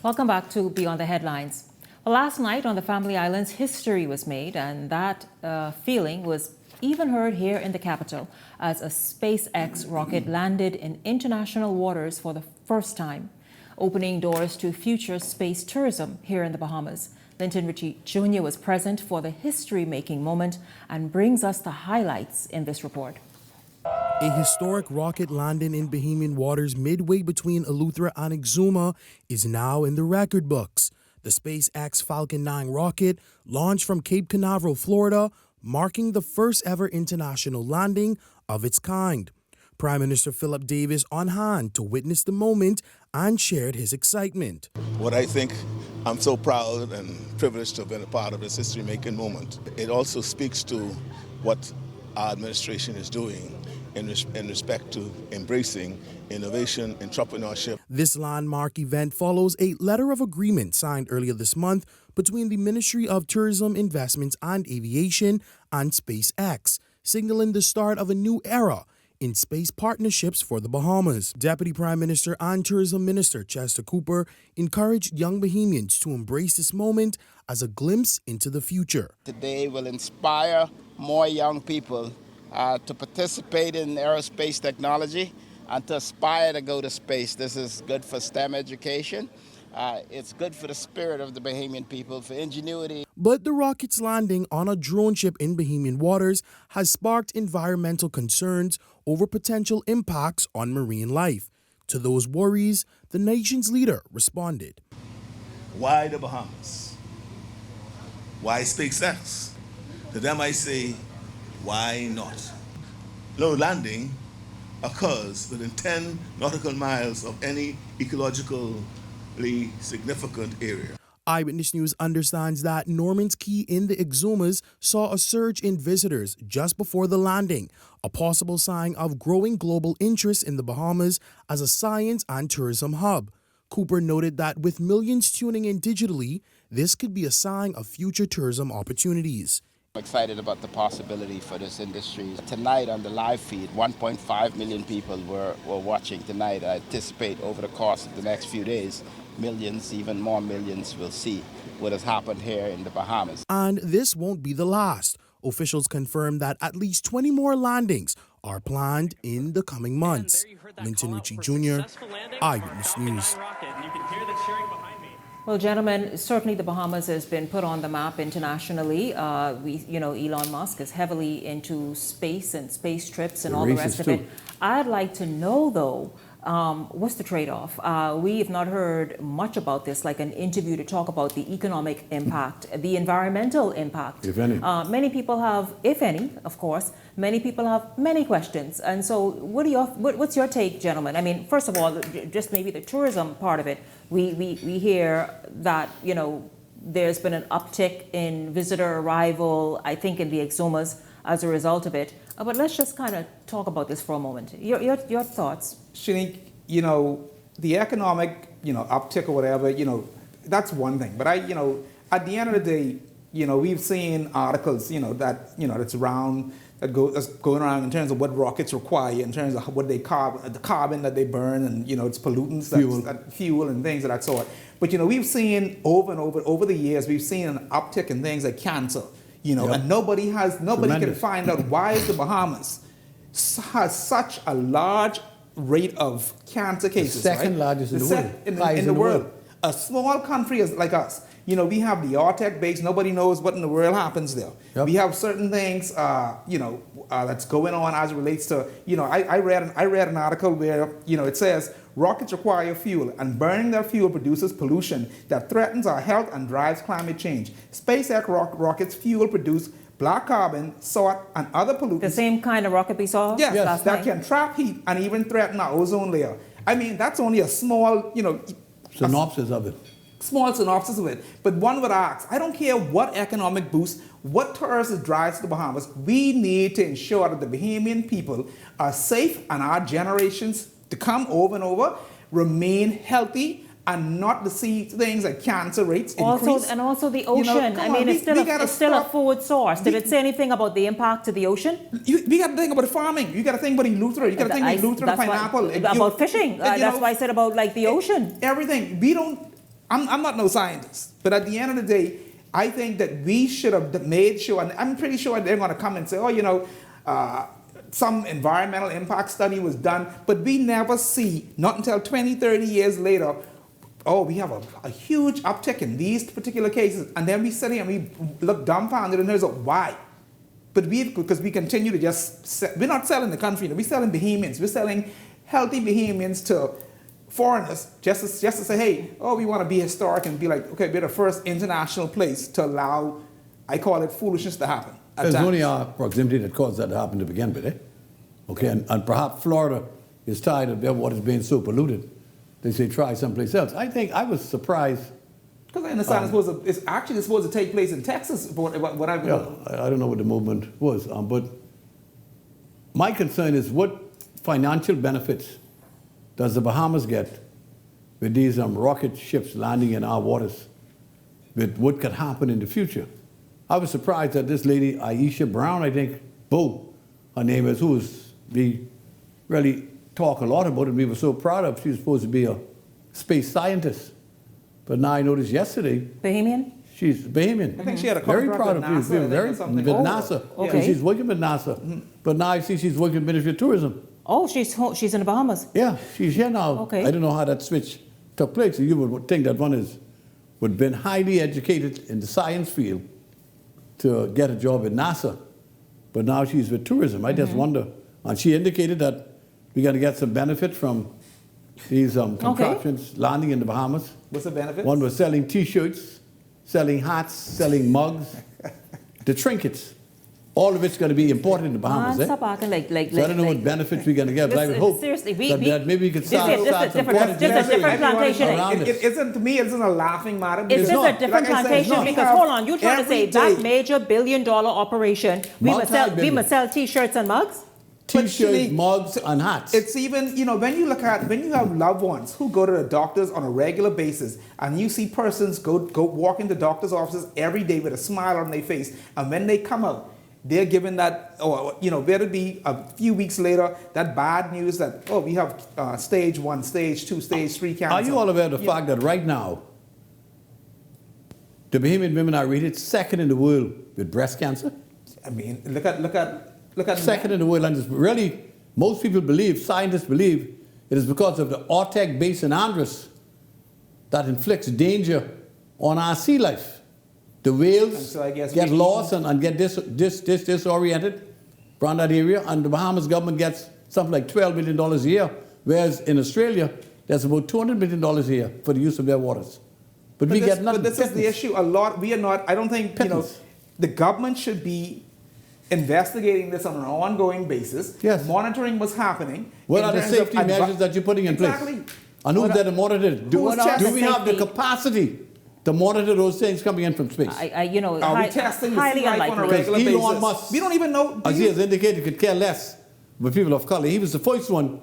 B: Welcome back to Beyond the Headlines. Well, last night on the Family Islands, history was made, and that feeling was even heard here in the capital as a SpaceX rocket landed in international waters for the first time, opening doors to future space tourism here in the Bahamas. Linton Ritchie Jr. was present for the history-making moment and brings us the highlights in this report.
M: A historic rocket landing in Bahamian waters midway between Eleuthera and Exuma is now in the record books. The SpaceX Falcon 9 rocket launched from Cape Canaveral, Florida, marking the first ever international landing of its kind. Prime Minister Philip Davis on hand to witness the moment and shared his excitement.
C: What I think I'm so proud and privileged to have been a part of this history-making moment. It also speaks to what our administration is doing in respect to embracing innovation, entrepreneurship.
M: This landmark event follows a letter of agreement signed earlier this month between the Ministry of Tourism, Investments and Aviation and SpaceX, signaling the start of a new era in space partnerships for the Bahamas. Deputy Prime Minister and Tourism Minister Chester Cooper encouraged young Bahamians to embrace this moment as a glimpse into the future.
F: Today will inspire more young people to participate in aerospace technology and to aspire to go to space. This is good for STEM education. It's good for the spirit of the Bahamian people, for ingenuity.
M: But the rocket's landing on a drone ship in Bahamian waters has sparked environmental concerns over potential impacts on marine life. To those worries, the nation's leader responded.
C: Why the Bahamas? Why SpaceX? To them I say, why not? No landing occurs within 10 nautical miles of any ecologically significant area.
M: Eyewitness News understands that Norman's Key in the Exumas saw a surge in visitors just before the landing, a possible sign of growing global interest in the Bahamas as a science and tourism hub. Cooper noted that with millions tuning in digitally, this could be a sign of future tourism opportunities.
F: I'm excited about the possibility for this industry. Tonight on the live feed, 1.5 million people were watching tonight. I anticipate over the course of the next few days, millions, even more millions will see what has happened here in the Bahamas.
M: And this won't be the last. Officials confirmed that at least 20 more landings are planned in the coming months. Linton Ritchie Jr., Eyewitness News.
B: Well, gentlemen, certainly the Bahamas has been put on the map internationally. Elon Musk is heavily into space and space trips and all the rest of it. I'd like to know, though, what's the trade-off? We have not heard much about this, like an interview to talk about the economic impact, the environmental impact.
E: If any.
B: Many people have, if any, of course, many people have many questions. And so what's your take, gentlemen? I mean, first of all, just maybe the tourism part of it. We hear that, there's been an uptick in visitor arrival, I think, in the Exumas as a result of it. But let's just kind of talk about this for a moment. Your thoughts?
D: Shanique, the economic, uptick or whatever, that's one thing. But at the end of the day, we've seen articles, that's going around in terms of what rockets require, in terms of what the carbon that they burn, and it's pollutants, fuel and things of that sort. But we've seen over the years, we've seen an uptick in things like cancer. And nobody can find out why the Bahamas has such a large rate of cancer cases.
E: The second largest in the world.
D: In the world. A small country like us, we have the Arctic base. Nobody knows what in the world happens there. Yep. We have certain things, that's going on as it relates to, I read an article where, it says rockets require fuel, and burning their fuel produces pollution that threatens our health and drives climate change. SpaceX rockets fuel produce black carbon, salt, and other pollutants.
B: The same kind of rocket we saw last night.
D: That can trap heat and even threaten our ozone layer. I mean, that's only a small,
E: synopsis of it.
D: Small synopsis of it. But one would ask, I don't care what economic boost, what tourist drives to the Bahamas, we need to ensure that the Bahamian people are safe and our generations to come over and over remain healthy and not to see things like cancer rates increase.
B: And also the ocean. It's still a food source. Did it say anything about the impact to the ocean?
D: We got to think about the farming. You got to think about Eleuthera. You got to think about Eleuthera and pineapple.
B: About fishing. That's why I said about the ocean.
D: Everything. I'm not no scientist, but at the end of the day, I think that we should have made sure, and I'm pretty sure they're going to come and say, oh, you know, some environmental impact study was done, but we never see, not until 20, 30 years later, oh, we have a huge uptick in these particular cases, and then we sit here and we look dumbfounded and there's a why. But because we continue to we're not selling the country, we're selling Bahamians, we're selling healthy Bahamians to foreigners just to say, hey, oh, we want to be historic and be like, okay, we're the first international place to allow, I call it foolishness to happen.
E: It's only our proximity that caused that to happen to begin with, eh? Okay, and perhaps Florida is tired of their waters being so polluted. They say try someplace else. I was surprised.
D: Because I understand it's actually supposed to take place in Texas. I
E: don't know what the movement was, but my concern is what financial benefits does the Bahamas get with these rocket ships landing in our waters, with what could happen in the future? I was surprised that this lady, Aisha Brown, I think, her name is, we really talk a lot about it, we were so proud of. She was supposed to be a space scientist. But now I noticed yesterday.
B: Bahamian?
E: She's Bahamian.
D: I think she had a
E: very
D: contract
E: proud
D: with
E: of
D: NASA.
E: with NASA.
B: Okay.
E: So she's working with NASA. Mm-hmm. But now I see she's working with Ministry of Tourism.
B: Oh, she's in the Bahamas.
E: Yeah, she's here now.
B: Okay.
E: I don't know how that switch took place. You would think that one would have been highly educated in the science field to get a job at NASA. But now she's with tourism. I just wonder. And she indicated that we're going to get some benefit from these contraptions landing in the Bahamas.
D: What's the benefit?
E: One was selling T-shirts, selling hats, selling mugs, the trinkets. All of it's going to be imported in the Bahamas.
B: Stop acting like
E: so I don't know what benefits we're going to get, but I would hope
B: seriously,
E: that maybe we could start
B: just a different plantation.
D: To me, it isn't a laughing matter.
B: It's just a different plantation because, hold on, you're trying to say that major billion-dollar operation, we must sell T-shirts and mugs?
E: T-shirts, mugs, and hats.
D: It's even, when you have loved ones who go to the doctors on a regular basis, and you see persons go walk into doctors' offices every day with a smile on their face, and when they come out, they're given that, there'll be a few weeks later, that bad news that, we have stage 1, stage 2, stage 3 cancer.
E: Are you all aware of the fact that right now, the Bahamian women are rated second in the world with breast cancer?
D: I mean, look at
E: second in the world, and really, most people believe, scientists believe, it is because of the Ortec Basin Andrus that inflicts danger on our sea life. The whales get lost and get disoriented around that area, and the Bahamas government gets something like $12 million a year, whereas in Australia, there's about $200 million a year for the use of their waters. But we get nothing.
D: But this is the issue. We are not, I don't think, the government should be investigating this on an ongoing basis, monitoring what's happening.
E: What are the safety measures that you're putting in place? And who's there to monitor it? Do we have the capacity to monitor those things coming in from space?
D: Are we testing
B: highly unlikely
D: on a regular basis?
E: Elon Musk,
D: we don't even know.
E: As he has indicated, could care less with people of color. He was the first one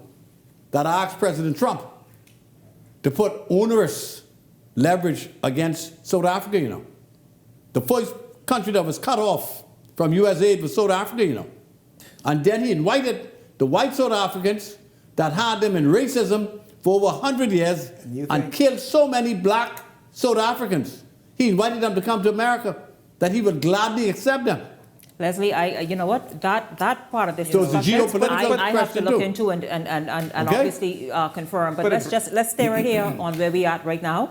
E: that asked President Trump to put onerous leverage against South Africa, The first country that was cut off from U.S. aid was South Africa, And then he invited the white South Africans that had them in racism for over 100 years and killed so many black South Africans. He invited them to come to America, that he would gladly accept them.
B: Leslie, you know what? That part of this
E: so it's a geopolitical
B: I have to look into and obviously confirm. But let's stay right here on where we are right now.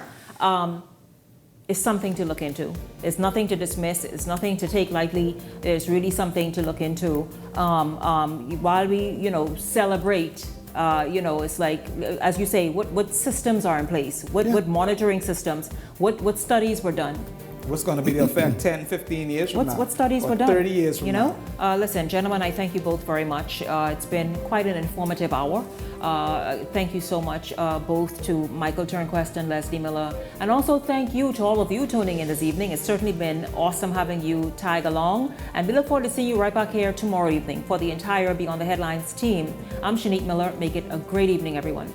B: It's something to look into. It's nothing to dismiss. It's nothing to take lightly. There's really something to look into. While we, celebrate. It's like, as you say, what systems are in place? What monitoring systems? What studies were done?
D: What's going to be the effect 10, 15 years from now?
B: What studies were done?
D: 30 years from now?
B: Listen, gentlemen, I thank you both very much. It's been quite an informative hour. Thank you so much, both to Michael Turnquest and Leslie Miller. And also thank you to all of you tuning in this evening. It's certainly been awesome having you tag along. And we look forward to seeing you right back here tomorrow evening. For the entire Beyond the Headlines team, I'm Shanique Miller. Make it a great evening, everyone.